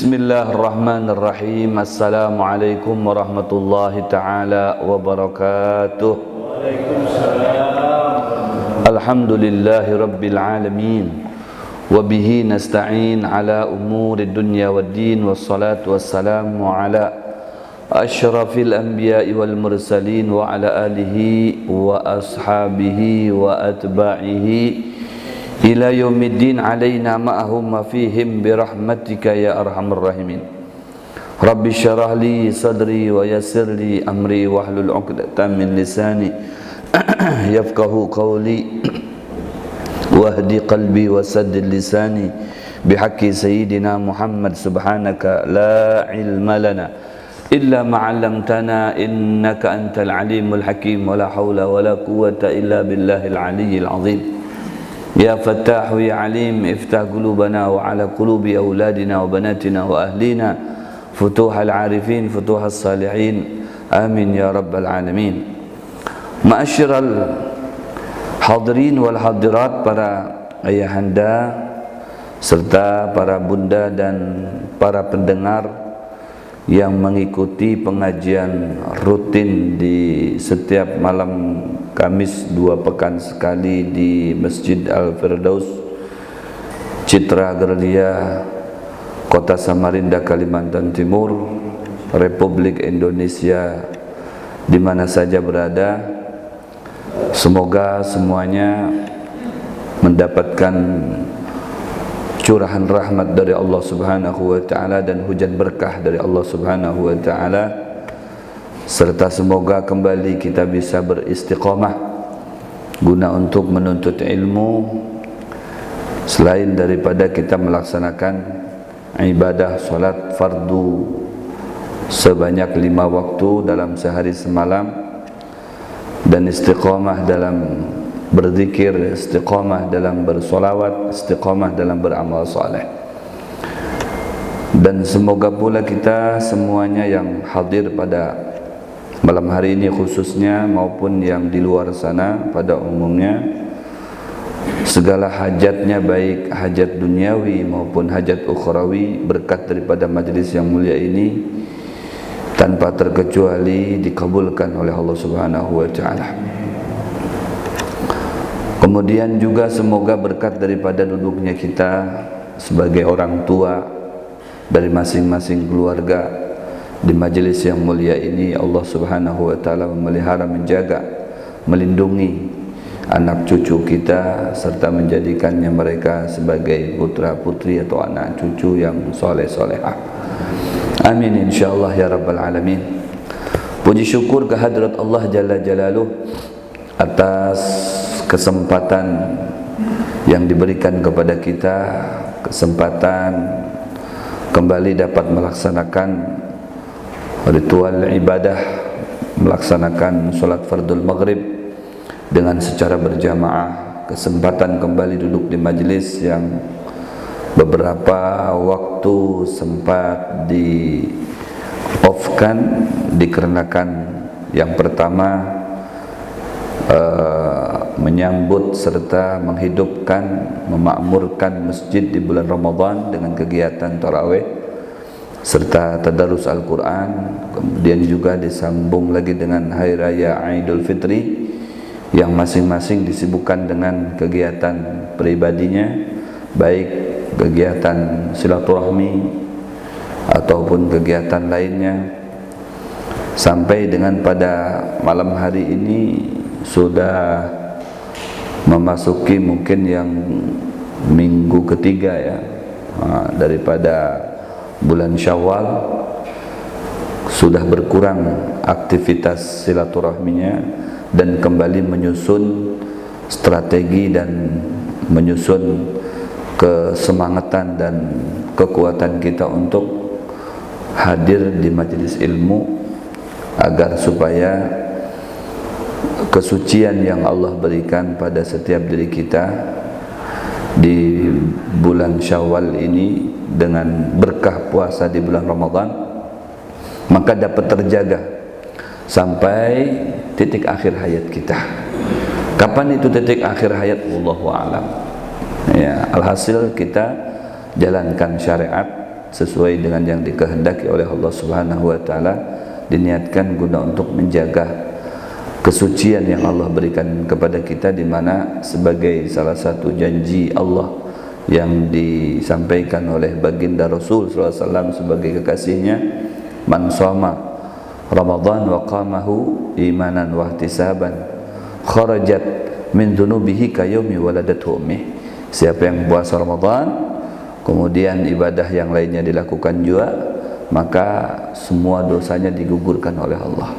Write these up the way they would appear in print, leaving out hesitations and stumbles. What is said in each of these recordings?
Bismillahirrahmanirrahim. Assalamualaikum warahmatullahi ta'ala wabarakatuh. Waalaikumsalam. Alhamdulillahi rabbil alamin. Wabihi nasta'in ala umuri dunya waddin. Wassalatu wassalamu ala ashrafil anbiya'i wal mursalin. Wa ala alihi wa ashabihi wa atba'ihi ila yaumiddin alaina ma'ahum ma fihim birahmatika ya arhamar rahimin. Rabbi syrah li sadri wa yassir li amri wahlul 'uqdatam min lisani yafqahu qawli wahdi qalbi wa saddid lisani bihaqqi sayyidina Muhammad. Subhanaka la ilma lana illa ma 'allamtana innaka antal alimul hakim. Wa la haula wa la quwwata illa billahil aliyyil azim. Ya Fattah ya Alim, iftah qulubana wa ala qulubi auladina wa banatina wa ahlina futuhal arifin, futuhal salihin, amin ya rabbal alamin. Ma'asyiral hadirin wal hadirat, para ayahanda serta para bunda dan para pendengar yang mengikuti pengajian rutin di setiap malam Kamis 2 pekan sekali di Masjid Al-Firdaus, Citra Gerlia, Kota Samarinda, Kalimantan Timur, Republik Indonesia, di mana saja berada. Semoga semuanya mendapatkan curahan rahmat dari Allah Subhanahu wa taala dan hujan berkah dari Allah Subhanahu wa taala, serta semoga kembali kita bisa beristiqamah guna untuk menuntut ilmu selain daripada kita melaksanakan ibadah salat fardu sebanyak 5 waktu dalam sehari semalam, dan istiqamah dalam berzikir, istiqamah dalam bersolawat, istiqamah dalam beramal saleh. Dan semoga pula kita semuanya yang hadir pada malam hari ini khususnya maupun yang di luar sana pada umumnya, segala hajatnya baik hajat duniawi maupun hajat ukhrawi berkat daripada majlis yang mulia ini tanpa terkecuali dikabulkan oleh Allah Subhanahu wa taala. Kemudian juga semoga berkat daripada duduknya kita sebagai orang tua dari masing-masing keluarga di majelis yang mulia ini, Allah Subhanahu wa taala memelihara, menjaga, melindungi anak cucu kita serta menjadikannya mereka sebagai putra putri atau anak cucu yang soleh solehah. Amin insyaallah ya rabbal alamin. Puji syukur kehadrat Allah Jalla Jalaluh atas kesempatan yang diberikan kepada kita, kesempatan kembali dapat melaksanakan ritual ibadah, melaksanakan sholat fardul maghrib dengan secara berjamaah, kesempatan kembali duduk di majlis yang beberapa waktu sempat di off-kan dikarenakan yang pertama menyambut serta menghidupkan, memakmurkan masjid di bulan Ramadan dengan kegiatan tarawih serta tadarus Al-Quran. Kemudian juga disambung lagi dengan Hari Raya Idul Fitri yang masing-masing disibukkan dengan kegiatan pribadinya, baik kegiatan silaturahmi ataupun kegiatan lainnya, sampai dengan pada malam hari ini sudah memasuki mungkin yang minggu ketiga ya daripada bulan Syawal. Sudah berkurang aktivitas silaturahminya dan kembali menyusun strategi dan menyusun kesemangatan dan kekuatan kita untuk hadir di majelis ilmu agar supaya kesucian yang Allah berikan pada setiap diri kita di bulan Syawal ini dengan berkah puasa di bulan Ramadan maka dapat terjaga sampai titik akhir hayat kita. Kapan itu titik akhir hayat? Wallahu a'lam. Ya, alhasil kita jalankan syariat sesuai dengan yang dikehendaki oleh Allah Subhanahu wa taala, diniatkan guna untuk menjaga kesucian yang Allah berikan kepada kita, di mana sebagai salah satu janji Allah yang disampaikan oleh baginda Rasul sallallahu alaihi wasallam sebagai kekasihnya, man shoma Ramadan wa qamahu imanan wa ihtisaban kharajat min dhunubihi kayaumi waladathu ummih. Siapa yang puasa Ramadan kemudian ibadah yang lainnya dilakukan juga, maka semua dosanya digugurkan oleh Allah,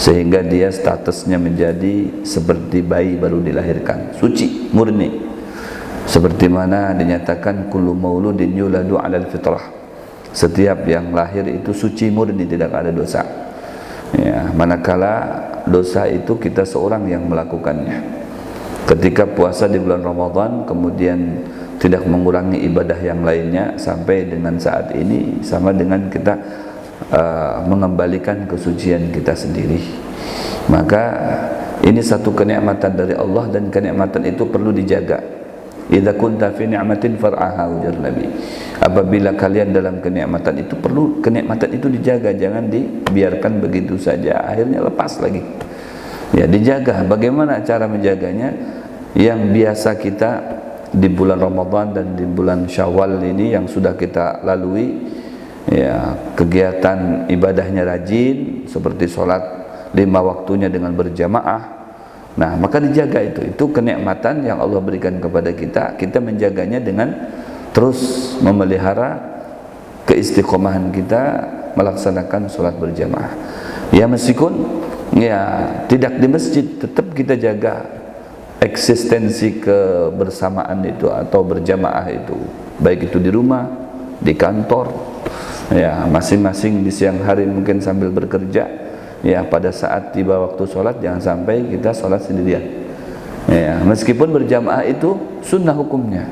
sehingga dia statusnya menjadi seperti bayi baru dilahirkan, suci, murni. Seperti mana dinyatakan kullu mauludin yuladu 'alal fitrah. Setiap yang lahir itu suci, murni, tidak ada dosa. Ya, manakala dosa itu kita seorang yang melakukannya. Ketika puasa di bulan Ramadan kemudian tidak mengurangi ibadah yang lainnya, sampai dengan saat ini sama dengan kita mengembalikan kesucian kita sendiri. Maka ini satu kenikmatan dari Allah, dan kenikmatan itu perlu dijaga. Idza kunta fi ni'matin far'aha, ujar Nabi. Apabila kalian dalam kenikmatan itu, perlu kenikmatan itu dijaga, jangan dibiarkan begitu saja akhirnya lepas lagi. Ya, dijaga. Bagaimana cara menjaganya? Yang biasa kita di bulan Ramadan dan di bulan Syawal ini yang sudah kita lalui, ya, kegiatan ibadahnya rajin seperti sholat 5 waktunya dengan berjamaah. Nah, maka dijaga itu kenikmatan yang Allah berikan kepada kita. Kita menjaganya dengan terus memelihara keistiqomahan kita melaksanakan sholat berjamaah. Ya, meskipun ya tidak di masjid, tetap kita jaga eksistensi kebersamaan itu atau berjamaah itu, baik itu di rumah, di kantor, ya, masing-masing di siang hari mungkin sambil bekerja, ya, pada saat tiba waktu sholat jangan sampai kita sholat sendirian. Ya, meskipun berjamaah itu sunnah hukumnya,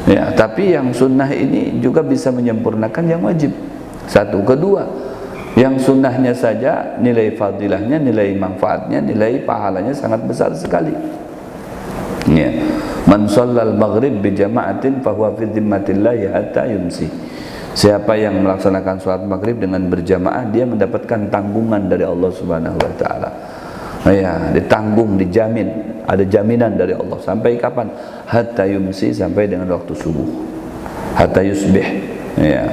ya, tapi yang sunnah ini juga bisa menyempurnakan yang wajib. Satu, kedua, yang sunnahnya saja nilai fadilahnya, nilai manfaatnya, nilai pahalanya sangat besar sekali. Ya, man shallal maghrib bi jama'atin fa huwa fi dhimmatillah hatta yumsi. Siapa yang melaksanakan sholat maghrib dengan berjamaah, dia mendapatkan tanggungan dari Allah Subhanahu wa taala. Ya, ditanggung, dijamin, ada jaminan dari Allah. Sampai kapan? Hatta yumsi, sampai dengan waktu subuh. Hatta yusbih, ya.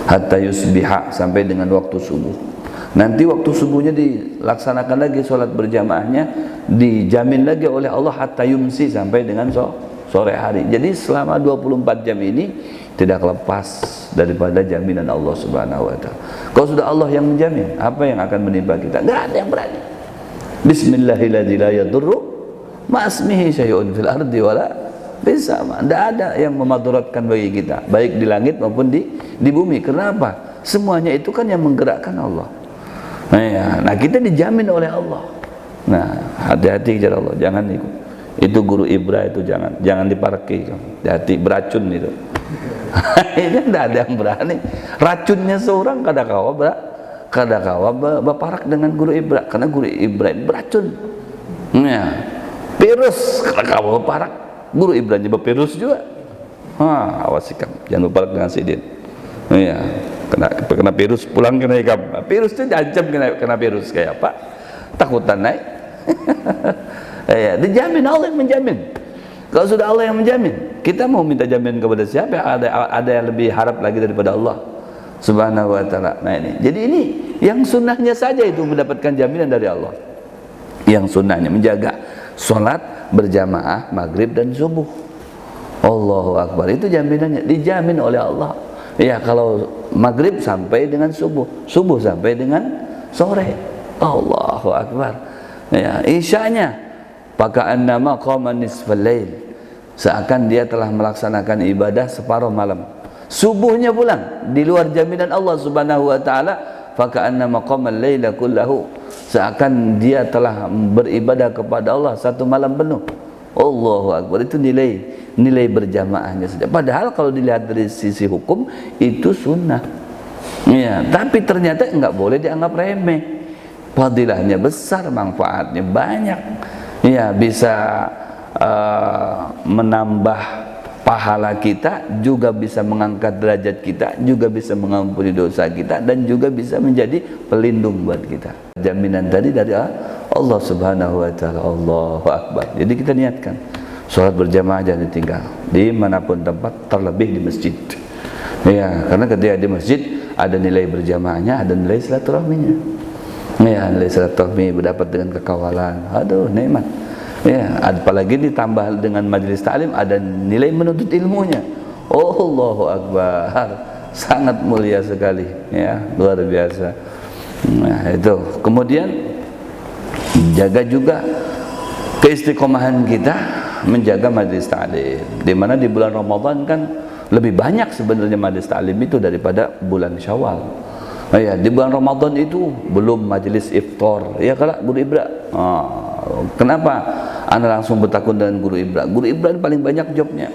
Hatta yusbiha, sampai dengan waktu subuh. Nanti waktu subuhnya dilaksanakan lagi sholat berjamaahnya, dijamin lagi oleh Allah hatta yumsi, sampai dengan sore hari. Jadi selama 24 jam ini tidak lepas daripada jaminan Allah Subhanahu wa taala. Kalau sudah Allah yang menjamin, apa yang akan menimpa kita? Enggak ada yang berani. Bismillahirrahmanirrahim, la yadurru ma ismihi syai'un fil ardi wala fis sama. Tidak ada yang memadaratkan bagi kita, baik di langit maupun di bumi. Kenapa? Semuanya itu kan yang menggerakkan Allah. Nah, kita dijamin oleh Allah. Nah, hati-hati kepada Allah, jangan ikut. Itu guru Ibra itu jangan diparki. Hati, beracun itu. Ini tidak ada yang berani. Racunnya seorang kadakawa berparak dengan guru Ibra, karena guru Ibra ini beracun. Ya, virus kadakawa berparak, guru Ibranya bervirus juga. Awas sikap, jangan berparak dengan sidin. Ya, kena virus pulang kena ikam. Virus itu diancam kena virus kayak apa? Takutan naik. Ya, dijamin, Allah yang menjamin. Kalau sudah Allah yang menjamin, kita mau minta jamin kepada siapa? Ada yang lebih harap lagi daripada Allah Subhanahu wa taala. Nah, ini. Jadi ini yang sunnahnya saja itu mendapatkan jaminan dari Allah. Yang sunnahnya menjaga sholat berjamaah maghrib dan subuh. Allahu Akbar, itu jaminannya, dijamin oleh Allah. Ya, kalau maghrib sampai dengan subuh, subuh sampai dengan sore. Allahu Akbar. Ya, isyanya paka'annama qama nisfal lail, seakan dia telah melaksanakan ibadah separuh malam. Subuhnya pulang di luar jaminan Allah Subhanahu wa taala, faka'annama qama al-laila kullahu, seakan dia telah beribadah kepada Allah satu malam penuh. Allahu Akbar, itu nilai berjamaahnya saja. Padahal kalau dilihat dari sisi hukum itu sunnah. Ya, tapi ternyata enggak boleh dianggap remeh. Fadilahnya besar, manfaatnya banyak. Ya, bisa menambah pahala kita, juga bisa mengangkat derajat kita, juga bisa mengampuni dosa kita, dan juga bisa menjadi pelindung buat kita. Jaminan tadi dari Allah Subhanahu wa taala. Allahu Akbar. Jadi kita niatkan sholat berjamaah jangan ditinggal dimanapun tempat, terlebih di masjid. Ya, karena ketika di masjid ada nilai berjamaahnya, ada nilai silaturahminya. Ya, nilai silaturahmi berdapat dengan kekawalan. Aduh, nikmat. Ya, apalagi ditambah dengan majelis taklim ada nilai menuntut ilmunya. Oh, Allahu Akbar. Sangat mulia sekali, ya, luar biasa. Nah, itu. Kemudian jaga juga keistiqomahan kita menjaga majelis taklim. Di mana di bulan Ramadan kan lebih banyak sebenarnya majelis taklim itu daripada bulan Syawal. Ya, di bulan Ramadan itu belum majelis iftar. Ya, kalau guru Ibra. Kenapa Anda langsung bertakun dengan guru Ibra? Guru Ibra paling banyak jobnya.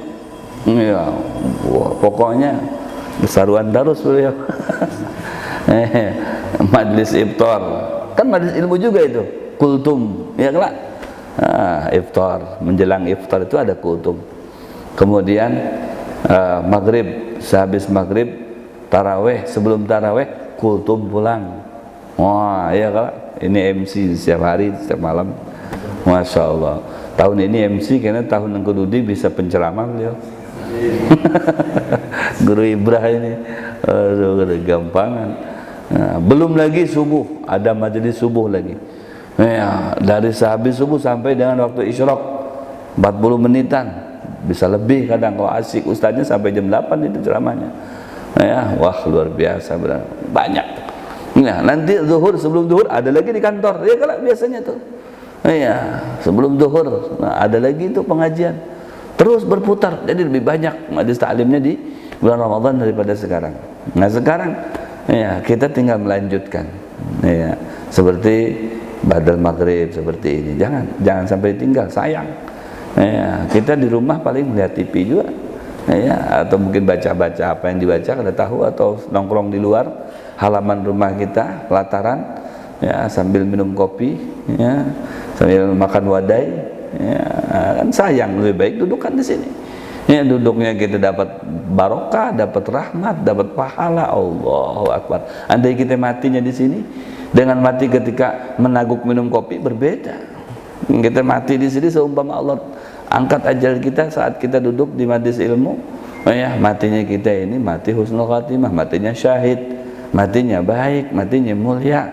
Ya, pokoknya besaruan terus beliau. Majelis iftar. Kan majelis ilmu juga itu. Kultum. Ya, kelak. Iftar, menjelang iftar itu ada kultum. Kemudian maghrib, sehabis maghrib, taraweh, sebelum taraweh kultum pulang. Wah, iya kalau ini MC setiap hari, setiap malam. Masya Allah. Tahun ini MC karena tahun yang kedua bisa penceramah beliau. Guru Ibrah ini, aduh, gampangan. Nah, belum lagi subuh, ada majelis subuh lagi. Ya, dari sehabis subuh sampai dengan waktu isyraq 40 menitan, bisa lebih kadang kalau asik ustadznya sampai jam 8 itu ceramahnya. Ya, wah luar biasa, banyak. Ya, nanti zuhur, sebelum zuhur ada lagi di kantor. Ya, kalau biasanya tuh. Ya, sebelum zuhur ada lagi itu pengajian. Terus berputar. Jadi lebih banyak majelis taklimnya di bulan Ramadan daripada sekarang. Nah, sekarang ya kita tinggal melanjutkan. Ya, seperti badal maghrib seperti ini. Jangan sampai tinggal, sayang. Ya, kita di rumah paling melihat TV juga. Ya, atau mungkin baca-baca apa yang dibaca kada tahu, atau nongkrong di luar halaman rumah kita, lataran, ya, sambil minum kopi, ya, sambil makan wadai, ya, kan sayang, lebih baik dudukkan di sini. Ya, duduknya kita dapat barokah, dapat rahmat, dapat pahala. Allahu Akbar. Andai kita matinya di sini dengan mati ketika menaguk minum kopi berbeda. Kita mati di sini seumpama Allah angkat ajal kita saat kita duduk di majelis ilmu. Oh ya, matinya kita ini mati husnul khatimah, matinya syahid, matinya baik, matinya mulia.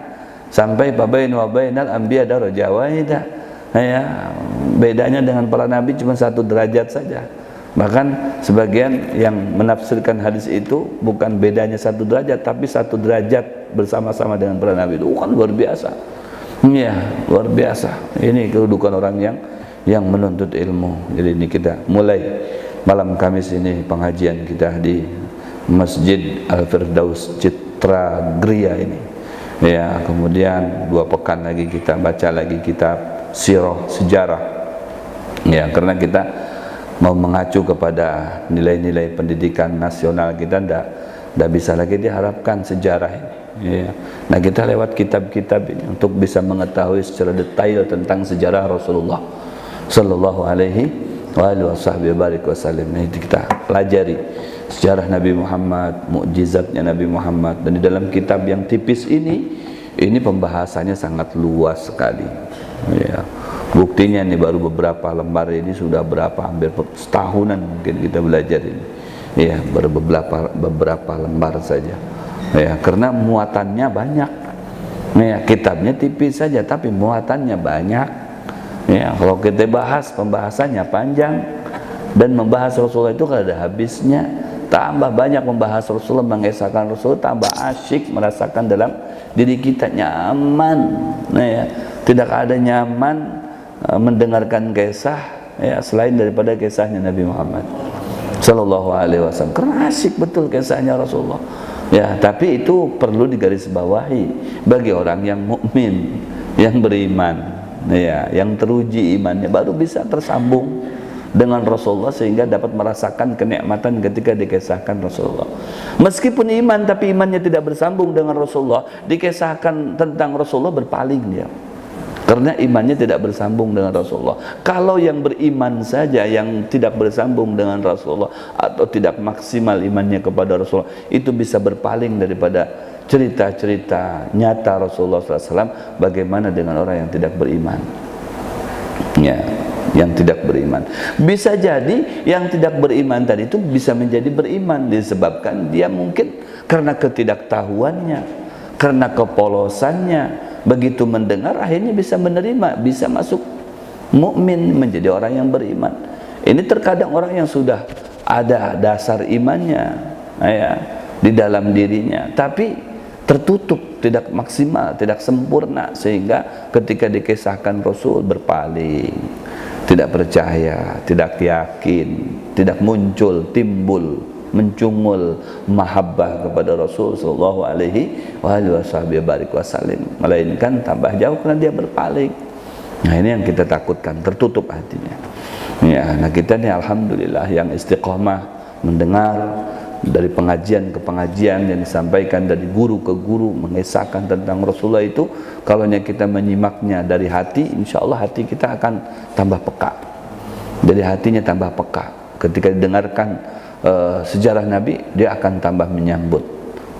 Sampai babain wa bainal anbiya darajah wahida. Ya, bedanya dengan para nabi cuma 1 derajat saja. Bahkan sebagian yang menafsirkan hadis itu bukan bedanya 1 derajat, tapi 1 derajat bersama-sama dengan para nabi. Itu kan luar biasa. Ya, luar biasa. Ini kedudukan orang yang menuntut ilmu. Jadi ini kita mulai malam Kamis ini pengajian kita di Masjid Al-Firdaus Citra Gria ini. Ya, kemudian 2 pekan lagi kita baca lagi kitab sirah, sejarah. Ya, karena kita mau mengacu kepada nilai-nilai pendidikan nasional kita, ndak bisa lagi diharapkan sejarah ini. Ya. Nah, kita lewat kitab-kitab ini untuk bisa mengetahui secara detail tentang sejarah Rasulullah sallallahu alaihi wasallam. Ini kita pelajari sejarah Nabi Muhammad, mukjizatnya Nabi Muhammad, dan di dalam kitab yang tipis ini pembahasannya sangat luas sekali. Ya. Buktinya nih baru beberapa lembar ini sudah hampir setahunan mungkin kita belajar ini. Ya, baru beberapa lembar saja. Ya, karena muatannya banyak. Ya, kitabnya tipis saja tapi muatannya banyak. Ya, kalau kita bahas pembahasannya panjang, dan membahas Rasulullah itu kalau ada habisnya. Tambah banyak membahas Rasulullah, mengesahkan Rasulullah, tambah asyik merasakan dalam diri kita nyaman. Nah, ya, tidak ada nyaman mendengarkan kisah ya selain daripada kisahnya Nabi Muhammad sallallahu alaihi wasallam. Karena asyik betul kisahnya Rasulullah. Ya, tapi itu perlu digarisbawahi bagi orang yang mukmin, yang beriman, ya, yang teruji imannya, baru bisa tersambung dengan Rasulullah sehingga dapat merasakan kenikmatan ketika dikisahkan Rasulullah. Meskipun iman tapi imannya tidak bersambung dengan Rasulullah, dikisahkan tentang Rasulullah berpaling dia. karena imannya tidak bersambung dengan Rasulullah. Kalau yang beriman saja yang tidak bersambung dengan Rasulullah atau tidak maksimal imannya kepada Rasulullah, itu bisa berpaling daripada cerita-cerita nyata Rasulullah SAW. Bagaimana dengan orang yang tidak beriman? Ya, yang tidak beriman. Bisa jadi yang tidak beriman tadi itu bisa menjadi beriman disebabkan dia mungkin karena ketidaktahuannya, karena kepolosannya, begitu mendengar akhirnya bisa menerima, bisa masuk mukmin, menjadi orang yang beriman. Ini terkadang orang yang sudah ada dasar imannya ya, di dalam dirinya, tapi tertutup, tidak maksimal, tidak sempurna, sehingga ketika dikisahkan Rasul berpaling, tidak percaya, tidak yakin, tidak muncul, timbul, mencungul mahabbah kepada Rasul sallallahu alaihi wasallam, melainkan tambah jauh karena dia berpaling. Nah, ini yang kita takutkan, tertutup hatinya. Ya, nah kita nih alhamdulillah yang istiqomah mendengar dari pengajian ke pengajian yang disampaikan dari guru ke guru mengisahkan tentang Rasulullah itu, kalau kita menyimaknya dari hati, insya Allah hati kita akan tambah peka. Jadi hatinya tambah peka. Ketika didengarkan sejarah Nabi, dia akan tambah menyambut,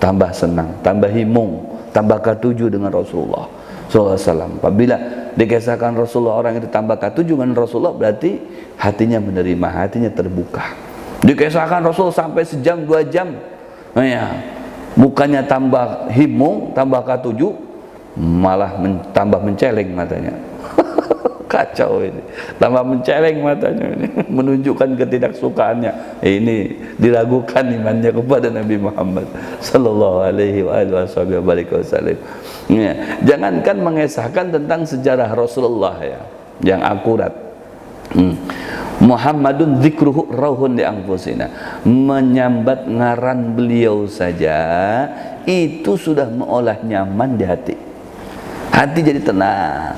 tambah senang, tambah himung, tambah ketujuh dengan Rasulullah SAW. Apabila dikisahkan Rasulullah, orang itu tambah ketujuh dengan Rasulullah, berarti hatinya menerima, hatinya terbuka. Dikisahkan Rasul sampai sejam 2 jam, ya, bukannya tambah himung, tambah ketujuh, malah tambah menceleng matanya. Kacau ini, tambah menceleng matanya ini, menunjukkan ketidaksukaannya. Ini diragukan imannya kepada Nabi Muhammad sallallahu alaihi wasallam. Ya, jangankan mengisahkan tentang sejarah Rasulullah ya, yang akurat. Muhammadun dzikruhu rauhun li anfusina, menyambat ngaran beliau saja itu sudah meolah nyaman di hati. Hati jadi tenang.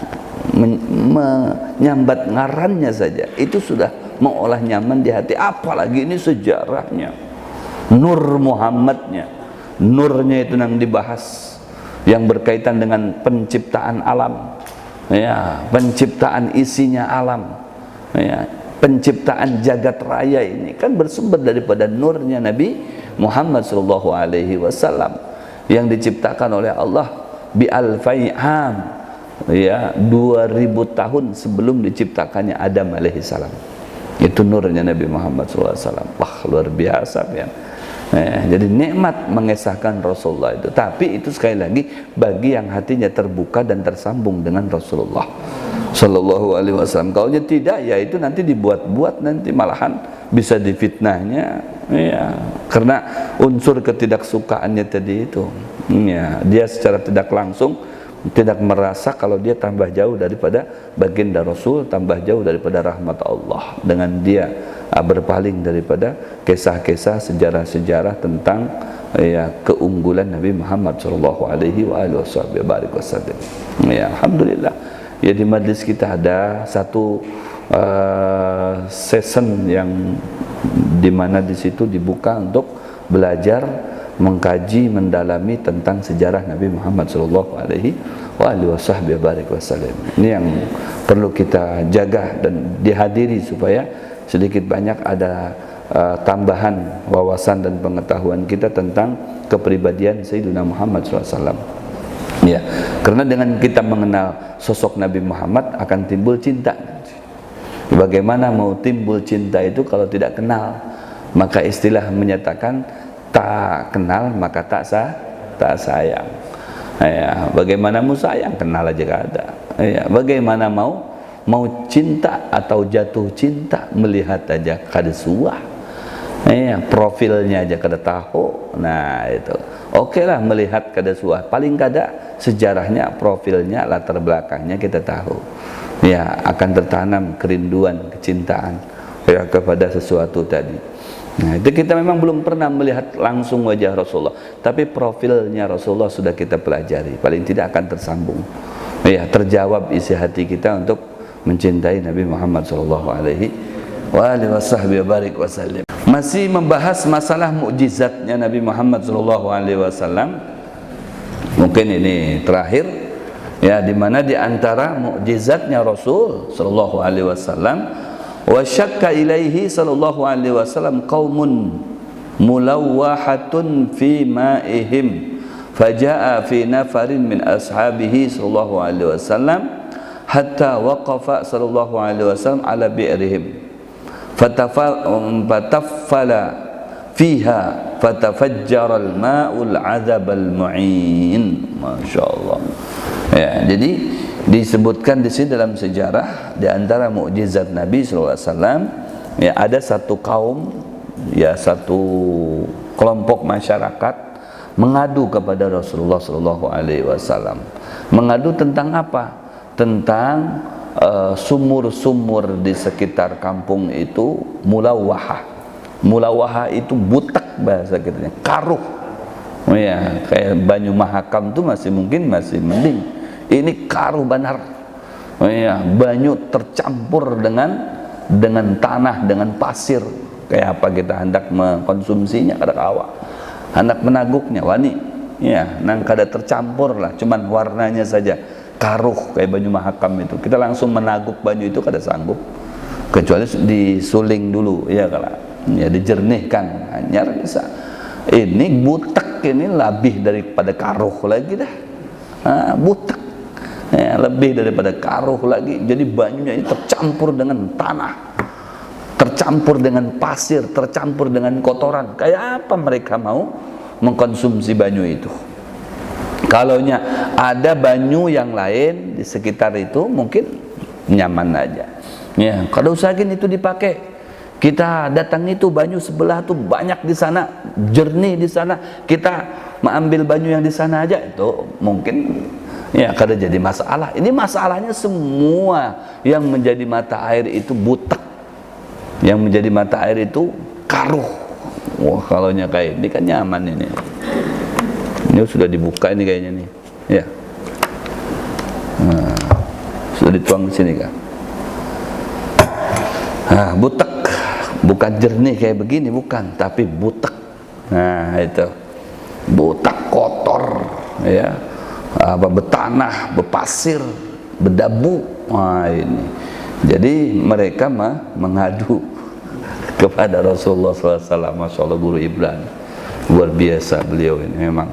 Menyambat ngarannya saja itu sudah mengolah nyaman di hati, apalagi ini sejarahnya, nur Muhammadnya, nurnya itu yang dibahas, yang berkaitan dengan penciptaan alam ya, penciptaan isinya alam ya, penciptaan jagat raya ini kan bersumber daripada nurnya Nabi Muhammad sallallahu alaihi wasallam yang diciptakan oleh Allah bi alfai'am ya, 2000 tahun sebelum diciptakannya Adam alaihissalam. Itu nurnya Nabi Muhammad SAW. Wah, luar biasa ya. Jadi nikmat mengesahkan Rasulullah itu. Tapi itu sekali lagi bagi yang hatinya terbuka dan tersambung dengan Rasulullah Sallallahu Alaihi Wasallam. Kalau tidak, ya itu nanti dibuat-buat, nanti malahan bisa difitnahnya ya, karena unsur ketidaksukaannya tadi itu ya, dia secara tidak langsung tidak merasa kalau dia tambah jauh daripada baginda Rasul, tambah jauh daripada rahmat Allah dengan dia berpaling daripada kisah-kisah, sejarah-sejarah tentang ya keunggulan Nabi Muhammad sallallahu alaihi wasallam. Ya, alhamdulillah. Ya, di majlis kita ada satu season yang dimana di situ dibuka untuk belajar, mengkaji, mendalami tentang sejarah Nabi Muhammad sallallahu alaihi wasallam. Ini yang perlu kita jaga dan dihadiri supaya sedikit banyak ada tambahan wawasan dan pengetahuan kita tentang kepribadian Sayyidina Muhammad SAW. Ya, karena dengan kita mengenal sosok Nabi Muhammad akan timbul cinta. Bagaimana mau timbul cinta itu kalau tidak kenal? Maka istilah menyatakan tak kenal maka tak sayang. Ya, bagaimana mau sayang, kenal aja gak ada. Ya, bagaimana mau cinta atau jatuh cinta, melihat aja kada suah. Ya, profilnya aja kada tahu. Nah itu, oke lah melihat kada suah. Paling kada sejarahnya, profilnya, latar belakangnya kita tahu. Ya, akan tertanam kerinduan, kecintaan ya kepada sesuatu tadi. Nah, itu kita memang belum pernah melihat langsung wajah Rasulullah, tapi profilnya Rasulullah sudah kita pelajari. Paling tidak akan tersambung, ya, terjawab isi hati kita untuk mencintai Nabi Muhammad sallallahu alaihi wasallam. Masih membahas masalah mukjizatnya Nabi Muhammad sallallahu alaihi wasallam. Mungkin ini terakhir Ya, di mana di antara mukjizatnya Rasul sallallahu alaihi wasallam, wa syakka ilaihi sallallahu alaihi wasallam qaumun mulawwahatun fi ma'ihim faja'a fi nafarin min ashabihi sallallahu alaihi wasallam hatta waqafa sallallahu alaihi wasallam ala bi'rihim fataffala fiha fatafajjara al-ma'ul 'adzabal mu'in. Masyaallah. Ya, jadi disebutkan di sini dalam sejarah di antara mukjizat Nabi sallallahu alaihi wasallam, ya, ada satu kaum, ya, satu kelompok masyarakat mengadu kepada Rasulullah sallallahu alaihi wasallam. Mengadu tentang apa? Tentang sumur-sumur di sekitar kampung itu mulawahah. Mulawahah itu butek bahasa kitanya, karuh. Oh ya, kayak Banyu Mahakam itu masih mungkin masih mending. Ini karuh benar. Oh ya, banyu tercampur dengan tanah, dengan pasir. Kayak apa kita hendak mengkonsumsinya kada kawa. Hendak menaguknya wani. Ya, nang kada tercampur lah, cuman warnanya saja karuh kayak Banyu Mahakam itu. Kita langsung menaguk banyu itu kada sanggup. Kecuali disuling dulu, ya kalau ya dijernihkan hanya bisa. Ini butek, ini lebih daripada karuh lagi dah. Butek, ya, lebih daripada karuh lagi. Jadi banyunya ini tercampur dengan tanah, tercampur dengan pasir, tercampur dengan kotoran. Kayak apa mereka mau mengkonsumsi banyu itu? Kalaunya ada banyu yang lain di sekitar itu mungkin nyaman aja. Ya, kalau usahakan itu dipakai. Kita datang itu banyu sebelah tuh banyak di sana, jernih di sana. Kita mengambil banyu yang di sana aja itu mungkin ya kada jadi masalah. Ini masalahnya semua yang menjadi mata air itu butek. Yang menjadi mata air itu karuh. Wah, kalaunya kayak ini kan nyaman ini. Ini sudah dibuka ini kayaknya nih. Ya. Nah, sudah dituang di sini kan. Butek. Bukan jernih kayak begini, bukan, tapi butek. Nah, itu butek, kotor, ya, bertanah, berpasir, berdabu. Nah, ini. Jadi mereka mengadu kepada Rasulullah SAW. Masya Allah, guru Ibrahim luar biasa beliau ini memang.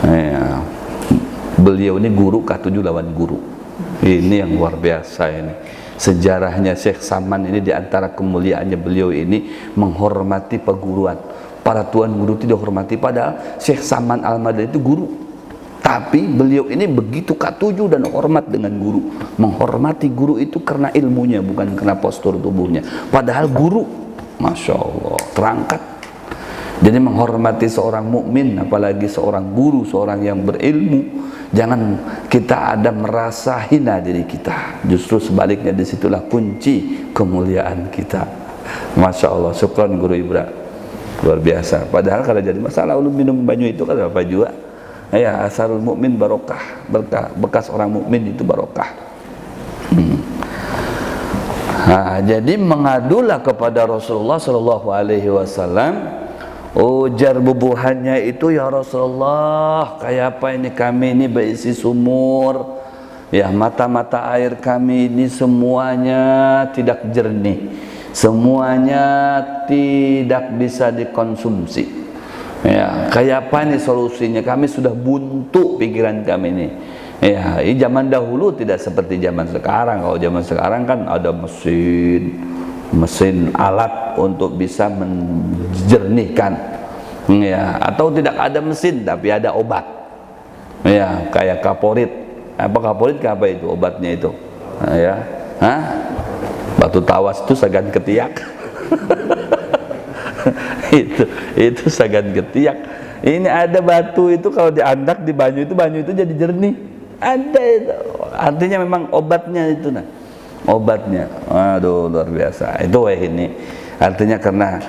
Ya, beliau ini guru K7 lawan guru. Ini yang luar biasa ini. Sejarahnya Syekh Saman ini, diantara kemuliaannya beliau ini menghormati perguruan. Para tuan guru tidak hormati, padahal Syekh Saman Al-Madani itu guru. Tapi beliau ini begitu K7 dan hormat dengan guru. Menghormati guru itu karena ilmunya, bukan karena postur tubuhnya. Padahal guru, Masya Allah, terangkat. Jadi menghormati seorang mukmin, apalagi seorang guru, seorang yang berilmu, jangan kita ada merasa hina diri kita. Justru sebaliknya, disitulah kunci kemuliaan kita. Masya Allah, syukran guru Ibra, luar biasa. Padahal kalau jadi masalah ulun minum banyu itu kan apa juga. Ya, asarul mukmin barokah, berkah, bekas orang mukmin itu barokah. Jadi mengadulah kepada Rasulullah Shallallahu Alaihi Wasallam. Ujar bubuhannya itu, ya Rasulullah, kayak apa ini kami ini berisi sumur, ya, mata-mata air kami ini semuanya tidak jernih, semuanya tidak bisa dikonsumsi. Ya, kayak apa ini solusinya? Kami sudah buntu pikiran kami ini. Ya, ini zaman dahulu tidak seperti zaman sekarang. Kalau zaman sekarang kan ada mesin alat untuk bisa menjernihkan, ya, atau tidak ada mesin tapi ada obat, ya, kayak kaporit. Apa kaporit? Apa itu obatnya itu? Ya, batu tawas itu sagan ketiak. itu sagan ketiak. Ini ada batu itu kalau diandak di banyu itu jadi jernih. Ada itu. Artinya memang obatnya itu, nah. Obatnya, aduh, luar biasa. Itu ini artinya karena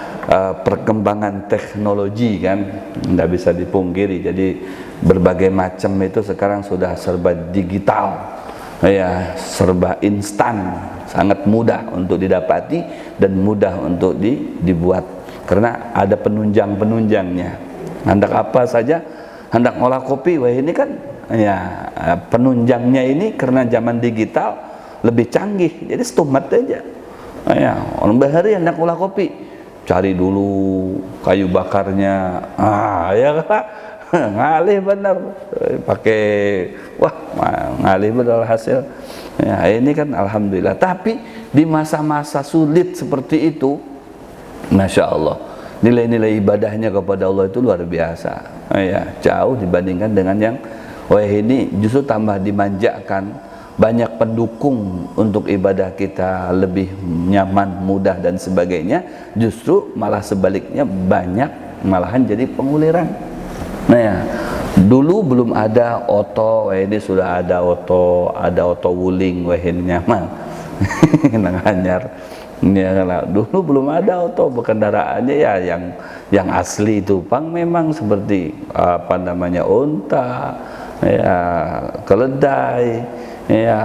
perkembangan teknologi kan nggak bisa dipungkiri. Jadi berbagai macam itu sekarang sudah serba digital, ya, serba instan, sangat mudah untuk didapati dan mudah untuk dibuat karena ada penunjang-penunjangnya. Hendak apa saja, hendak ngolah kopi, wah ini kan ya penunjangnya ini karena zaman digital lebih canggih, jadi stomat aja. Ya, orang bahari hendak olah kopi, cari dulu kayu bakarnya, ya kan, ngalih bener, pakai wah ngalih bener hasil. Ya, ini kan alhamdulillah. Tapi di masa-masa sulit seperti itu, masya Allah, nilai-nilai ibadahnya kepada Allah itu luar biasa. Ya, jauh dibandingkan dengan yang ini justru tambah dimanjakan. Banyak pendukung untuk ibadah kita lebih nyaman, mudah dan sebagainya, justru malah sebaliknya banyak malahan jadi penguliran. Nah ya, dulu belum ada oto, ini sudah ada oto wuling, ini nyaman nang anyar. Ya, dulu belum ada oto, kendaraannya ya yang asli itu pang memang seperti apa namanya unta, ya keledai, ya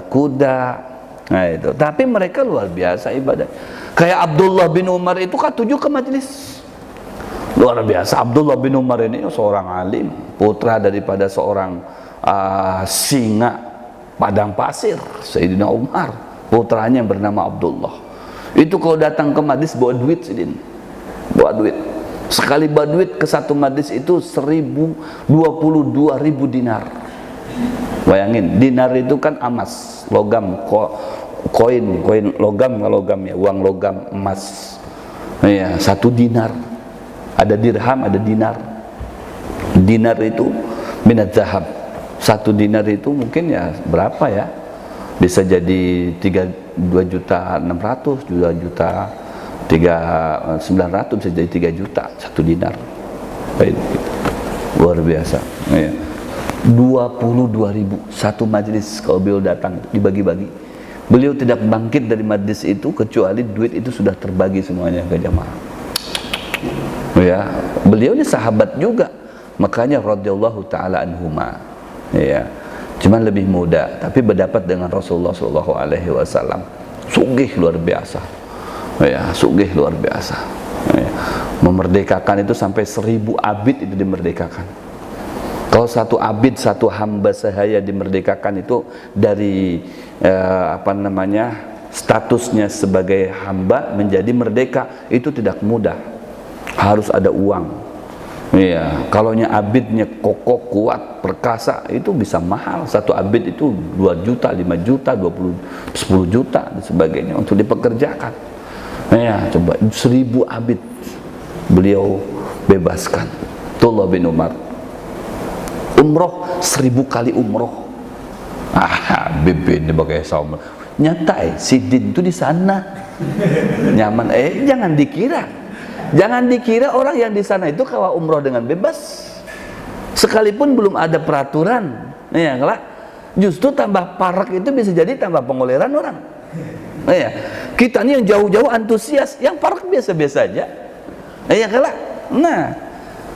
kuda. Nah itu, tapi mereka luar biasa ibadah. Kayak Abdullah bin Umar itu katuju ke majelis, luar biasa. Abdullah bin Umar ini seorang alim, putra daripada seorang singa padang pasir, Sayyidina Umar, putranya yang bernama Abdullah. Itu kalau datang ke majelis bawa duit, Sidin, bawa duit. Sekali bawa duit ke satu majelis itu 22.000 dinar. Bayangin, dinar itu kan emas, logam, koin logam ya, uang logam emas. Ya, 1 dinar. Ada dirham, ada dinar. Dinar itu minat zahab. 1 dinar itu mungkin ya berapa ya? Bisa jadi 2.600.000, 2.900.000, bisa jadi 3 juta 1 dinar. Luar biasa. Ya. 22.000 satu majelis kalau beliau datang dibagi-bagi. Beliau tidak bangkit dari majelis itu kecuali duit itu sudah terbagi semuanya ke jamaah. Ya, beliau ini sahabat juga, makanya radhiyallahu taala anhuma. Ya, cuman lebih muda, tapi berdapat dengan Rasulullah sallallahu alaihi wasallam. Sugih luar biasa. Ya, sugih luar biasa. Ya, memerdekakan itu sampai 1.000 abid itu dimerdekakan. Kalau satu abid, satu hamba sahaya dimerdekakan itu dari statusnya sebagai hamba menjadi merdeka, itu tidak mudah. Harus ada uang. Iya, kalaunya abidnya kokoh, kuat, perkasa, itu bisa mahal. Satu abid itu 2 juta, 5 juta, 10 juta dan sebagainya untuk dipekerjakan. Iya, coba 1.000 abid beliau bebaskan. Abdullah bin Umar. Umroh 1.000 kali umroh. Bebin sebagai saum. Nyatai, Sidin itu di sana. Nyaman. Jangan dikira orang yang di sana itu kalau umroh dengan bebas. Sekalipun belum ada peraturan. Ya, kalau justru tambah parak itu bisa jadi tambah penguliran orang. Ya, kita ini yang jauh-jauh antusias, yang parak biasa-biasa aja. Ya, kalau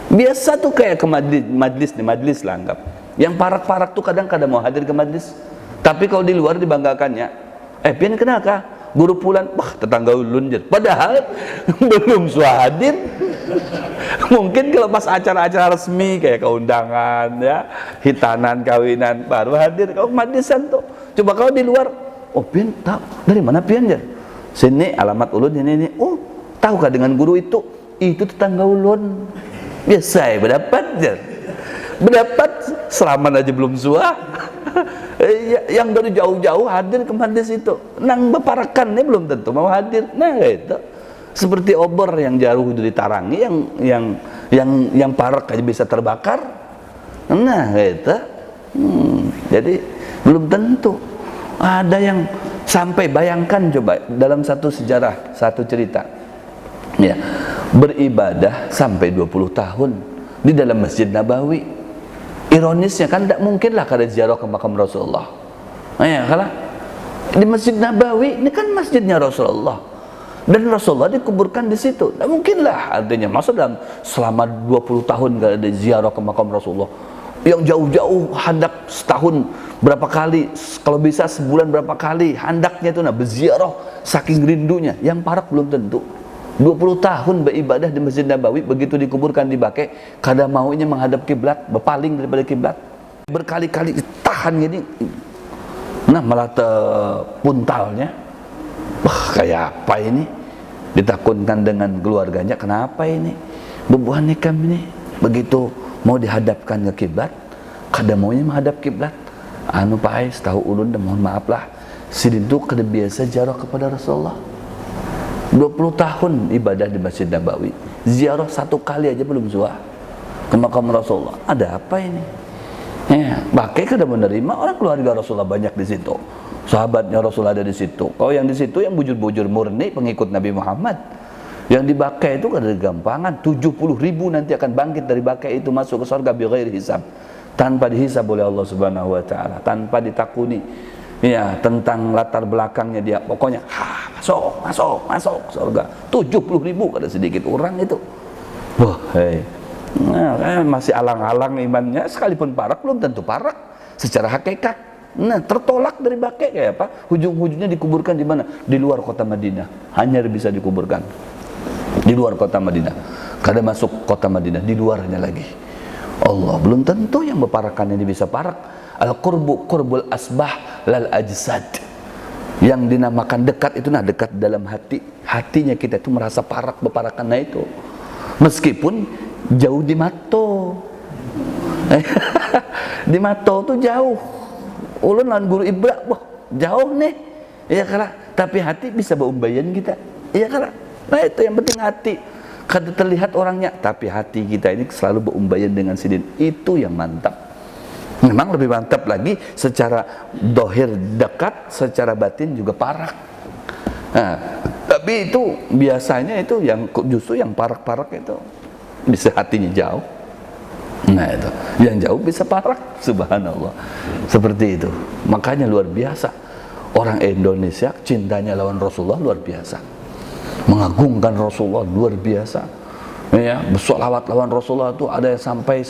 biasa tuh kayak ke majlis lah anggap. Yang parak-parak tuh kadang-kadang mau hadir ke majlis. Tapi kalau di luar dibanggakannya, pian kenapa? Guru pulan, tetangga ulun jer. Padahal belum hadir. Mungkin kalau pas acara-acara resmi kayak keundangan ya, hitanan, kawinan baru hadir. Kalau majlisan tuh. Coba kalau di luar, pian tahu dari mana pian jer? Sini alamat ulun ini. Tahukah dengan guru itu? Itu tetangga ulun. Biasa berdapat selaman aja belum yang dari jauh-jauh hadir ke majlis itu nang beparakan ini belum tentu mau hadir. Nah itu seperti obor yang jauh dari tarangi yang parak aja bisa terbakar. Nah itu jadi belum tentu. Ada yang sampai, bayangkan coba dalam satu sejarah, satu cerita ya, beribadah sampai 20 tahun di dalam Masjid Nabawi. Ironisnya kan tidak mungkinlah kada ziarah ke makam Rasulullah. Ya, kalau di Masjid Nabawi ini kan masjidnya Rasulullah dan Rasulullah dikuburkan di situ. Tidak mungkinlah artinya masa dalam selama 20 tahun kada ada ziarah ke makam Rasulullah. Yang jauh-jauh hendak setahun berapa kali, kalau bisa sebulan berapa kali hendaknya itu berziarah saking rindunya. Yang parak belum tentu. 20 tahun beribadah di Masjid Nabawi, begitu dikuburkan di bangkai, kada maunya menghadap kiblat, berpaling daripada kiblat. berkali-kali tahan gini. Nah malah puntalnya, wah kayak apa ini? Ditakutkan dengan keluarganya, kenapa ini? Bebuhan nikam ini begitu mau dihadapkan ke kiblat, kada maunya menghadap kiblat. Anu Pak Ais, tahu ulun dan mohon maaf lah, sidin tu kada biasa ziarah kepada Rasulullah. 20 tahun ibadah di Masjid Nabawi, ziarah satu kali aja belum zuah ke makam Rasulullah. Ada apa ini? Ya, pakai kada menerima, orang keluarga Rasulullah banyak di situ. Sahabatnya Rasulullah ada di situ. Kalau yang di situ yang bujur-bujur murni pengikut Nabi Muhammad. Yang di Bakai itu kada gampangan, 70.000 nanti akan bangkit dari Bakai itu masuk ke surga bighairi hisab. Tanpa dihisab oleh Allah Subhanahu wa taala, tanpa ditakuni ya tentang latar belakangnya dia. Pokoknya masuk surga. 70.000 kada sedikit orang itu. Wah, hei. Nah, masih alang-alang imannya, sekalipun parak belum tentu parak secara hakikat. Nah, tertolak dari Bakai kayak apa? Ujung-ujungnya dikuburkan di mana? Di luar kota Madinah. Hanya bisa dikuburkan di luar kota Madinah. Kada masuk kota Madinah, di luarnya lagi. Allah, belum tentu yang berparakan ini bisa parak. Al-qurbu qurbul asbah lal ajsad. Yang dinamakan dekat itu, nah dekat dalam hati. Hatinya kita itu merasa parak berparakan, nah itu. Meskipun jauh di mato. Di mato tuh jauh. Ulun lawan guru Ibra, wah jauh nih. Iya karena, tapi hati bisa beumbayan kita. Iya karena, nah itu yang penting hati. Kada terlihat orangnya, tapi hati kita ini selalu beumbayan dengan sidin. Itu yang mantap. Memang lebih mantap lagi secara dohir dekat, secara batin juga parak. Nah, tapi itu biasanya itu yang justru yang parak-parak itu bisa hatinya jauh. Nah itu, yang jauh bisa parak, subhanallah. Seperti itu. Makanya luar biasa. Orang Indonesia cintanya lawan Rasulullah luar biasa. Mengagungkan Rasulullah luar biasa. Ya, bersolawat lawan Rasulullah itu ada yang sampai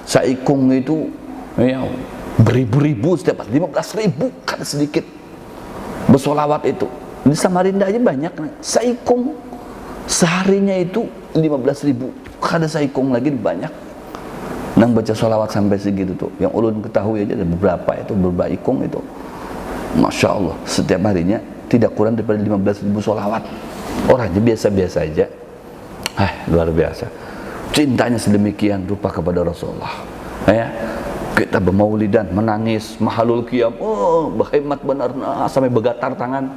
saikung itu ya, beribu-ribu setiap 15.000 kan sedikit. Bersolawat itu. Di Samarinda aja banyak. Saikung seharinya itu 15.000. Kada saikung lagi banyak. Nang baca solawat sampai segitu tuh. Yang ulun ketahui aja ada beberapa itu, beberapa ikung itu. Masya Allah, setiap harinya tidak kurang daripada 15.000 solawat. Orangnya biasa-biasa aja. Luar biasa. Cintanya sedemikian rupa kepada Rasulullah. Ya, kita bermaulidan, menangis, mahalul qiyam. Oh, berhemat benar, nah, sampai bergetar tangan.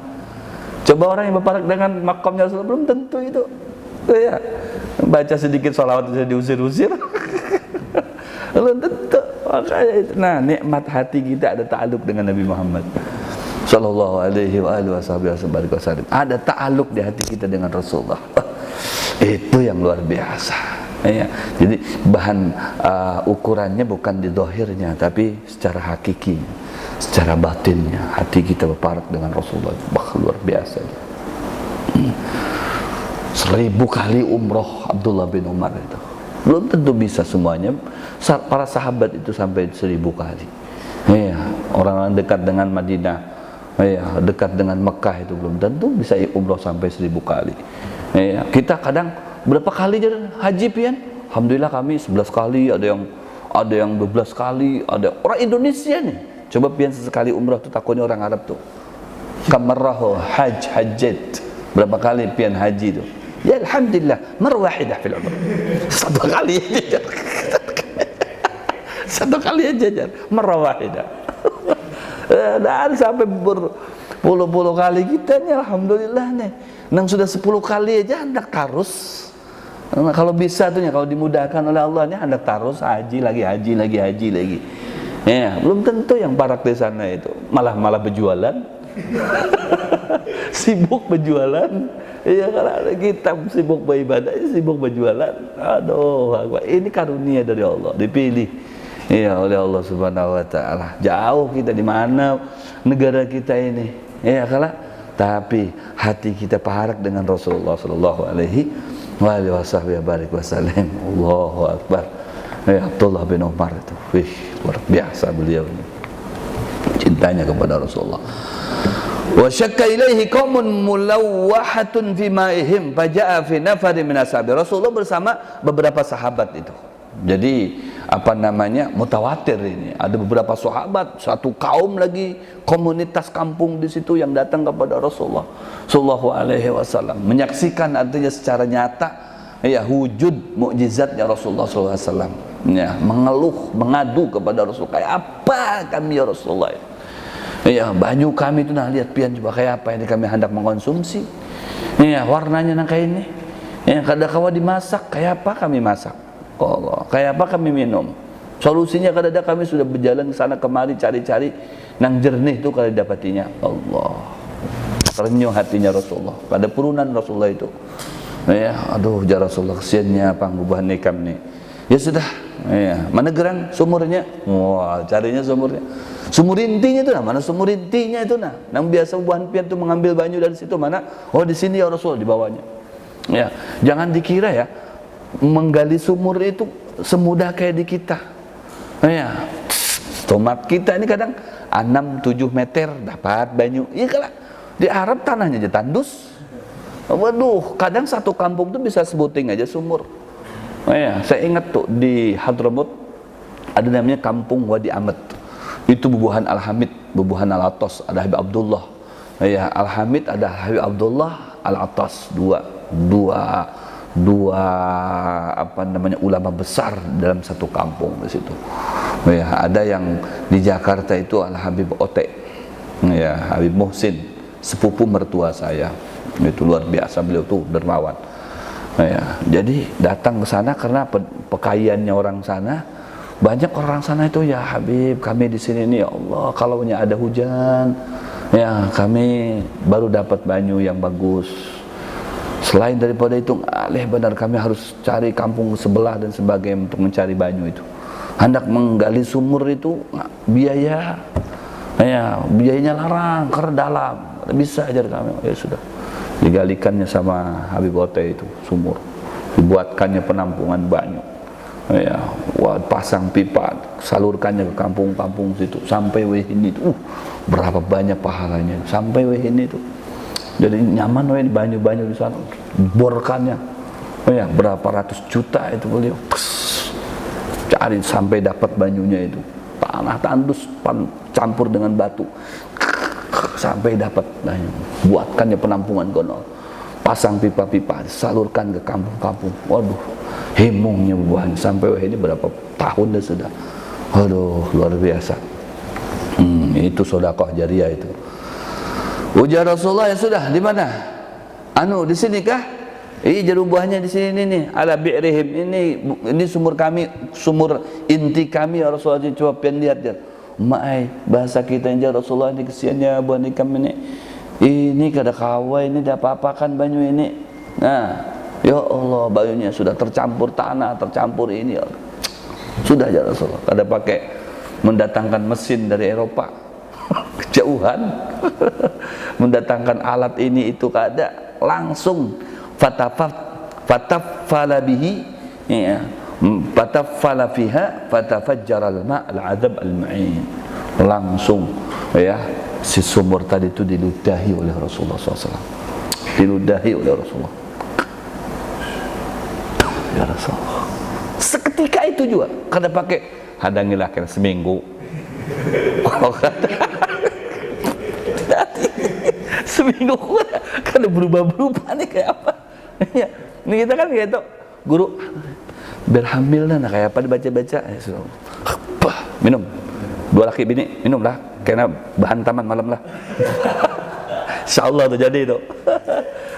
Coba orang yang berparak dengan makamnya Rasulullah belum tentu itu. Ya, baca sedikit solawat bisa diusir-usir. Belum tentu. Makanya itu. Nah, nikmat hati kita ada ta'aluk dengan Nabi Muhammad sallallahu alaihi wa alihi wasallam. Ada ta'aluk di hati kita dengan Rasulullah. Itu yang luar biasa. Ya. Jadi bahan ukurannya bukan di dohirnya, tapi secara hakiki, secara batinnya. Hati kita berparak dengan Rasulullah. Luar biasa. 1000 kali umroh Abdullah bin Umar itu. Belum tentu bisa semuanya. Para sahabat itu sampai 1000 kali. Ya, orang-orang dekat dengan Madinah, ya, dekat dengan Mekah itu belum tentu bisa umroh sampai 1000 kali. Ya, kita kadang berapa kali jadi haji pian? Alhamdulillah kami 11 kali, ada yang 12 kali, ada orang Indonesia nih. Coba pian sesekali umroh tuh takutnya orang Arab tuh. Kamarahu hajjat. Berapa kali pian haji tuh? Ya alhamdulillah, marwah wahidah fil umrah. Satu kali aja. Satu kali aja, marwah wahidah. Dan sampai berpuluh-puluh kali kita nih alhamdulillah nih. Nang sudah 10 kali aja hendak tarus. Nah, kalau bisa tuh ya, kalau dimudahkan oleh Allah nih hendak tarus haji lagi. Ya, belum tentu yang parak di sana itu malah berjualan. Sibuk berjualan. Iya, kalau kita sibuk beribadah, sibuk berjualan. Aduh, ini karunia dari Allah, dipilih ya oleh Allah Subhanahu wa taala. Jauh kita di mana negara kita ini. Ya, kalau tapi hati kita parak dengan Rasulullah sallallahu alaihi wasallam. Allahu akbar. Ya, Abdullah bin Umar itu, luar biasa beliau ini. Cintanya kepada Rasulullah. Wa syakka ilaihi qaumun mulawwahatun fi ma'ihim faja'a fi nafarin min ashabi. Rasulullah bersama beberapa sahabat itu. Jadi apa namanya, mutawatir ini. Ada beberapa sahabat, satu kaum lagi, komunitas kampung di situ yang datang kepada Rasulullah Sallallahu Alaihi Wasallam, menyaksikan artinya secara nyata ya wujud mukjizatnya Rasulullah Sallallahu Alaihi Wasallam. Ya, mengeluh, mengadu kepada Rasul, kayak apa kami ya Rasulullah? Ya, baju kami itu nah lihat pian coba kayak apa ini kami hendak mengkonsumsi. Ya, warnanya nah kayak ini. Ya, kadang-kadang dimasak kayak apa kami masak? Allah, kayak apa kami minum? Solusinya kadang-kadang kami sudah berjalan ke sana kemari cari-cari nang jernih itu kalau dapatinya. Allah, terenyuh hatinya Rasulullah pada purunan Rasulullah itu. Ya, aduh ya Rasulullah, kesiannya panggubahan nikam nih. Ya sudah, ya, mana gerang sumurnya? Wah, carinya sumurnya. Sumur intinya itu nah, mana sumur intinya itu nah? Nang biasa buahan pian itu mengambil banyu dari situ mana? Oh di sini ya Rasul, di bawahnya. Ya, jangan dikira ya menggali sumur itu semudah kayak di kita. Ya, tomat kita ini kadang 6-7 meter dapat banyu. Iya kalau di Arab tanahnya aja tandus. Waduh, kadang satu kampung tuh bisa sebuting aja sumur. Ya, saya ingat tuh di Hadramut ada namanya kampung Wadi Ahmad. Itu bubuhan Al-Hamid, bubuhan Al-Atas, ada Habib Abdullah. Ya, Al-Hamid ada Habib Abdullah, Al-Atas, dua apa namanya ulama besar dalam satu kampung di situ. Ya, ada yang di Jakarta itu Al Habib Ote, ya Habib Muhsin, sepupu mertua saya. Itu luar biasa, beliau tuh dermawan. Ya, jadi datang ke sana karena pekayannya orang sana. Banyak orang sana itu, ya Habib, kami di sini nih, ya Allah, kalau ada hujan, ya kami baru dapat banyu yang bagus. Selain daripada itu, benar kami harus cari kampung sebelah dan sebagainya untuk mencari banyu itu. Hendak menggali sumur itu biaya, ya biayanya larang karena dalam. Bisa aja kami, ya sudah. Digalikannya sama Habib Ote itu sumur, dibuatkannya penampungan banyu. Ya, pasang pipa, salurkannya ke kampung-kampung situ sampai Wehini itu. Berapa banyak pahalanya sampai Wehini itu. Jadi nyaman banyu-banyu di sana, borkannya, ya berapa ratus juta itu beliau. Cari sampai dapat banyunya itu, tanah tandus campur dengan batu, sampai dapat banyu. Buatkannya penampungan gonol, pasang pipa-pipa, salurkan ke kampung-kampung. Waduh, hemungnya buahnya sampai ini berapa tahun dah sudah. Waduh, luar biasa. Itu sedekah jariah itu. Ujar Rasulullah, ya sudah, di mana? Di sini kah? Jarum buahnya di sini nih, ala bi'rihim. Ini sumur kami, sumur inti kami ya Rasulullah. Coba pian lihat ya. Bahasa kita ya Rasulullah, ini kesiannya buah nikam ini. Ini kada kawai, ini dah apa-apakan banyu ini. Nah, ya Allah, banyunya sudah tercampur tanah, tercampur ini. Ya. Sudah ya Rasulullah. Kada pakai mendatangkan mesin dari Eropa. Kejauhan. Mendatangkan alat ini itu kada, langsung fatafala bihi, ya, fatafala fiha fatafajjara al-ma' al-'adab al-ma'in. Langsung ya si sumur tadi itu diludahi oleh Rasulullah SAW. Diludahi oleh Rasulullah. Ya Rasulullah. Seketika itu juga kada pakai hadangilah kira seminggu. Seminggu kan berubah-berubah nih kayak apa ya, ini kita kan kayak itu guru berhamil nah kayak apa dibaca-baca ya, minum 2 laki bini minumlah karena bahan taman malam lah. Insyaallah tuh jadi itu.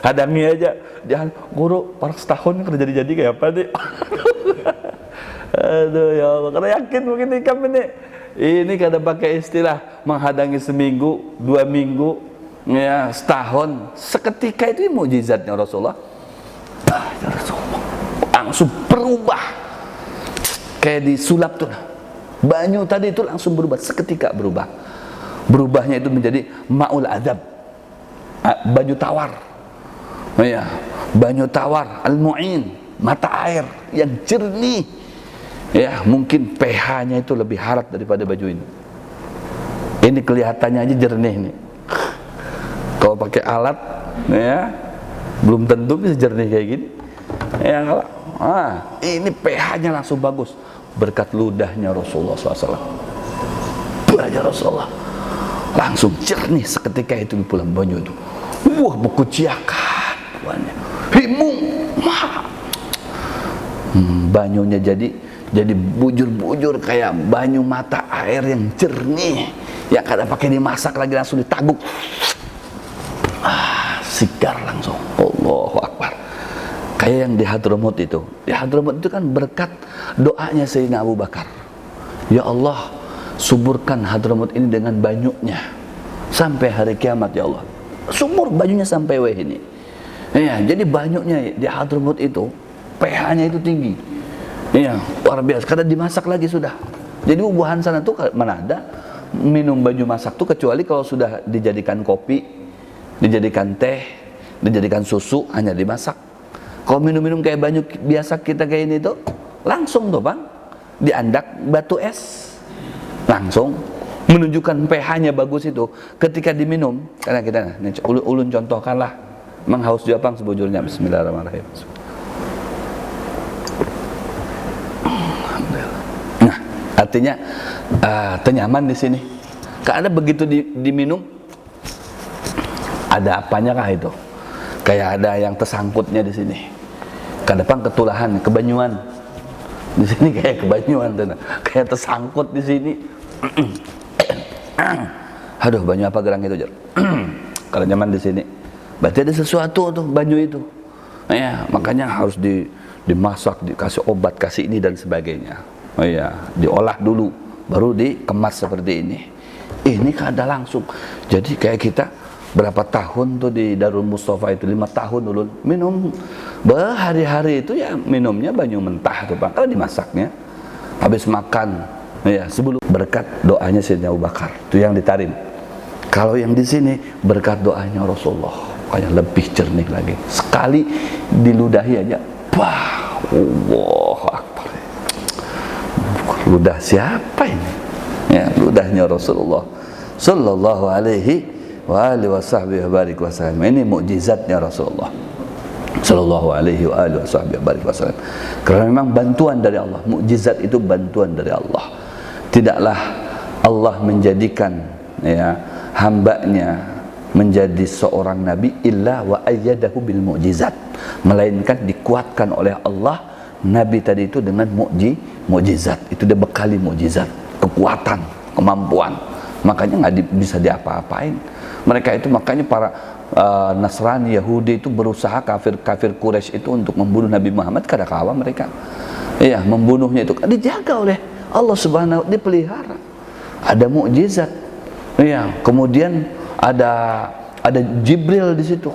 Hadangi aja jangan guru par setahun kerja jadi kayak apa nih. Aduh ya Allah, karena yakin mungkin nikam ini kada pakai istilah menghadangi seminggu 2 minggu ya setahun. Seketika itu mukjizatnya Rasulullah. Ya Rasulullah langsung berubah kayak disulap tuh. Banyu tadi itu langsung berubah, seketika berubah. Berubahnya itu menjadi ma'ul adab, banyu tawar. Ya, banyu tawar al-mu'in, mata air yang jernih. Ya, mungkin pH-nya itu lebih harat daripada baju ini. Ini kelihatannya aja jernih nih. Kalau pakai alat, ya belum tentu bisa jernih kayak gini. Ya, ini pH-nya langsung bagus berkat ludahnya Rasulullah SAW. Belajar Rasulullah langsung jernih seketika itu di pulau banyu itu. Wah, berkuciakan tuannya. Himung, banyunya jadi bujur-bujur kayak banyu mata air yang jernih, yang kadang pakai dimasak lagi langsung ditaguk. Segar langsung. Allahu Akbar. Kayak yang di Hadramut itu. Di Hadramut itu kan berkat doanya Sayyidina Abu Bakar. Ya Allah, suburkan Hadramut ini dengan banyunya sampai hari kiamat ya Allah. Sumur banyunya sampai ini. Ya, jadi banyunya di Hadramut itu pH-nya itu tinggi. Iya, luar biasa. Karena dimasak lagi sudah. Jadi bubuhan sana tuh mana ada minum banyu masak tuh kecuali kalau sudah dijadikan kopi, dijadikan teh, dijadikan susu, hanya dimasak. Kalau minum-minum kayak banyu biasa kita kayak ini tuh langsung tuh Bang, diandak batu es. Langsung menunjukkan pH-nya bagus itu ketika diminum. Karena kita ulun contohkanlah, Mang haus juga Bang sebujurnya. Bismillahirrahmanirrahim. Nah, artinya tenyaman di sini. Karena begitu diminum, ada apanya kah itu? Kayak ada yang tersangkutnya di sini. Ke depan ketulahan, kebanyuan. Di sini kayak kebanyuan, kayak tersangkut di sini. Aduh, banyu apa gerang itu, Jar? Kalau nyaman di sini. Berarti ada sesuatu tuh banyu itu. Ya, makanya harus dimasak, dikasih obat, kasih ini dan sebagainya. Oh iya, diolah dulu, baru dikemas seperti ini. Ini kada langsung. Jadi kayak kita berapa tahun tuh di Darul Mustafa itu 5 tahun dulu minum berhari-hari itu ya minumnya banyu mentah tuh Pak. Kalau dimasaknya habis makan ya sebelum berkat doanya Sayyidina Abu Bakar itu yang ditarim. Kalau yang di sini berkat doanya Rasulullah kayak lebih jernih lagi. Sekali diludahi aja, wah, Allahu Akbar. Ludah siapa ini? Ya, ludahnya Rasulullah sallallahu alaihi wa alihi wasahbihi barik wasallam. Ini mukjizatnya Rasulullah sallallahu alaihi wa alihi wasahbihi barik wasallam. Karena memang bantuan dari Allah. Mukjizat itu bantuan dari Allah. Tidaklah Allah menjadikan ya hambanya menjadi seorang nabi illa wa ayyadahu bil mukjizat, melainkan dikuatkan oleh Allah nabi tadi itu dengan mukjizat. Itu dia bekali mukjizat, kekuatan, kemampuan. Makanya nggak bisa diapa-apain. Mereka itu makanya para Nasrani, Yahudi itu berusaha kafir Quraisy itu untuk membunuh Nabi Muhammad. Kada kawa mereka. Iya, membunuhnya itu dijaga oleh Allah Subhanahu, dipelihara. Ada mukjizat. Iya, kemudian ada Jibril di situ.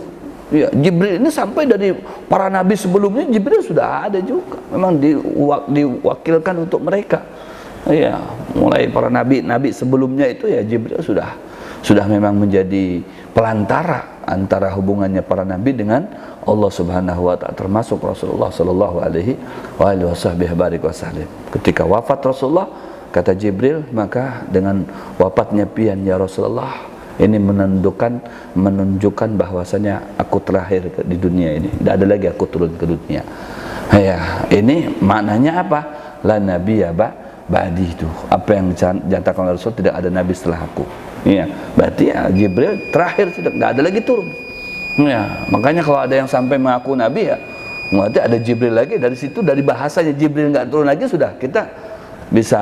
Iya, Jibril ini sampai dari para nabi sebelumnya Jibril sudah ada juga. Memang diwakilkan untuk mereka. Iya, mulai para nabi sebelumnya itu ya Jibril sudah memang menjadi pelantara antara hubungannya para nabi dengan Allah Subhanahu wa taala, termasuk Rasulullah sallallahu alaihi wasallam. Ketika wafat Rasulullah, kata Jibril, maka dengan wafatnya pian ya Rasulullah, ini menunjukkan bahwasanya aku terakhir di dunia ini. Tidak ada lagi aku turun ke dunia. Ya, ini maknanya apa? La nabiyya ba'di itu. Apa yang dinyatakan oleh Rasul, tidak ada nabi setelah aku. Iya, berarti ya Jibril terakhir, tidak ada lagi turun. Ya, makanya kalau ada yang sampai mengaku nabi ya, berarti ada Jibril lagi. Dari situ, dari bahasanya Jibril nggak turun lagi, sudah kita bisa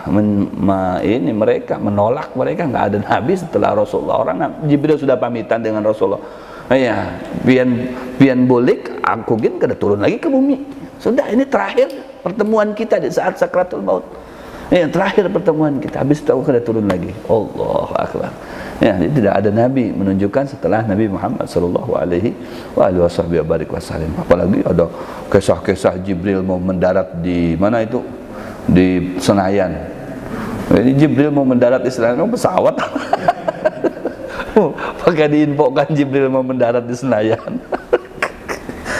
mereka menolak, mereka nggak ada nabi setelah Rasulullah. Orang Jibril sudah pamitan dengan Rasulullah. Iya, pian bolik aku gin kada turun lagi ke bumi. Sudah, ini terakhir pertemuan kita di saat sakratul maut. Ya, terakhir pertemuan kita, habis itu aku kada turun lagi. Allahu Akbar. Ya, jadi tidak ada nabi menunjukkan setelah Nabi Muhammad sallallahu alaihi wasallam. Apalagi ada kisah-kisah Jibril mau mendarat di mana itu? Di Senayan. Jadi Jibril mau mendarat di Senayan, pesawat. Pakai diinfokan Jibril mau mendarat di Senayan.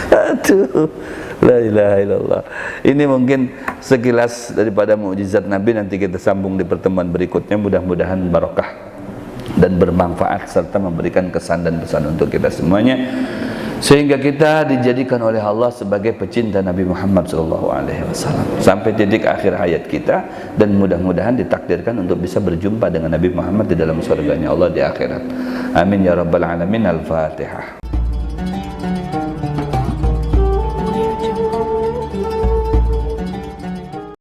Aduh, la ilaha illallah. Ini mungkin sekilas daripada mukjizat Nabi. Nanti kita sambung di pertemuan berikutnya. Mudah-mudahan barokah dan bermanfaat serta memberikan kesan dan pesan untuk kita semuanya. sehingga kita dijadikan oleh Allah sebagai pecinta Nabi Muhammad SAW sampai titik akhir hayat kita, dan mudah-mudahan ditakdirkan untuk bisa berjumpa dengan Nabi Muhammad di dalam surganya Allah di akhirat. Amin ya rabbal alamin. Al-Fatihah.